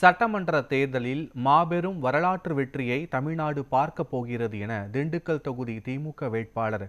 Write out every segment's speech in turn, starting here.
சட்டமன்ற தேர்தலில் மாபெரும் வரலாற்று வெற்றியை தமிழ்நாடு பார்க்கப் போகிறது என திண்டுக்கல் தொகுதி திமுக வேட்பாளர்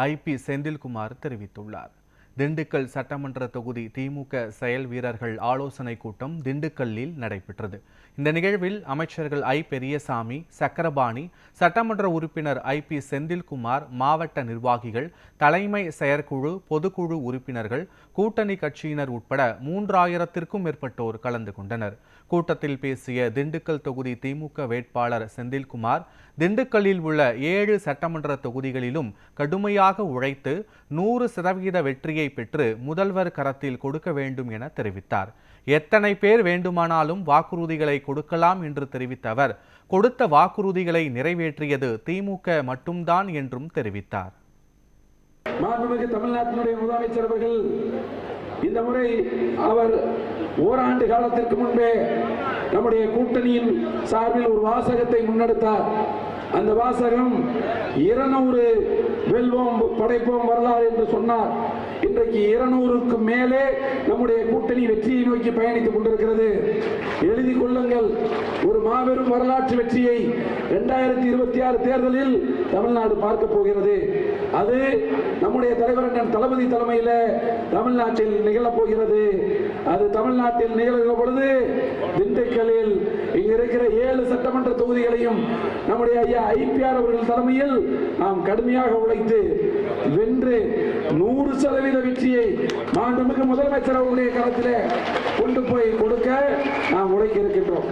ஐ.பி. செந்தில்குமார் தெரிவித்துள்ளார். திண்டுக்கல் சட்டமன்ற தொகுதி திமுக செயல் வீரர்கள் ஆலோசனை கூட்டம் திண்டுக்கல்லில் நடைபெற்றது. இந்த நிகழ்வில் அமைச்சர்கள் ஐ. பெரியசாமி, சக்கரபாணி, சட்டமன்ற உறுப்பினர் ஐ.பி. செந்தில்குமார், மாவட்ட நிர்வாகிகள், தலைமை செயற்குழு, பொதுக்குழு உறுப்பினர்கள், கூட்டணி கட்சியினர் உட்பட 3000த்திற்கும் மேற்பட்டோர் கலந்து கொண்டனர். கூட்டத்தில் பேசிய திண்டுக்கல் தொகுதி திமுக வேட்பாளர் செந்தில்குமார், திண்டுக்கல்லில் உள்ள 7 சட்டமன்ற தொகுதிகளிலும் கடுமையாக உழைத்து 100% வெற்றியை பெற்று முதல்வர் கரத்தில் கொடுக்க வேண்டும் என தெரிவித்தார். எத்தனை பேர் வேண்டுமானாலும் வாக்குறுதிகளை கொடுக்கலாம் என்று தெரிவித்த அவர், கொடுத்த வாக்குறுதிகளை நிறைவேற்றியது திமுக மட்டும்தான் என்றும் தெரிவித்தார். மாண்புமிகு தமிழ்நாட்டினுடைய முதலமைச்சர் அவர்கள் இந்த முறை அவர் ஓராண்டு காலத்திற்கு முன்பே நம்முடைய கூட்டணியின் சார்பில் ஒரு வாசகத்தை முன்னெடுத்தார். அந்த வாசகம் 200 வெல்வோம் படைப்போம் வரலாறு என்று சொன்னார். இன்றைக்கு 200க்கு மேலே நம்முடைய கூட்டணி வெற்றியை நோக்கி பயணித்துக் கொண்டிருக்கிறது. எழுதி கொள்ளுங்கள், ஒரு மாபெரும் வரலாற்று வெற்றியை 2026 தேர்தலில் தமிழ்நாடு பார்க்க போகிறது. அது நம்முடைய தலைவர் தளபதி தலைமையில் தமிழ்நாட்டில் நிகழப் போகிறது. அது தமிழ்நாட்டில் நிகழ்கிற பொழுது திண்டுக்கல்லில் இங்க இருக்கிற 7 சட்டமன்ற தொகுதிகளையும் நம்முடைய ஐயா ஐ.பி.ஆர். அவர்கள் தலைமையில் நாம் கடுமையாக உழைத்து வென்று 100% வெற்றியை மாண்புமிகு முதலமைச்சர் அவர்களுடைய களத்திலே கொண்டு போய் கொடுக்க நாம் உழைக்க இருக்கின்றோம்.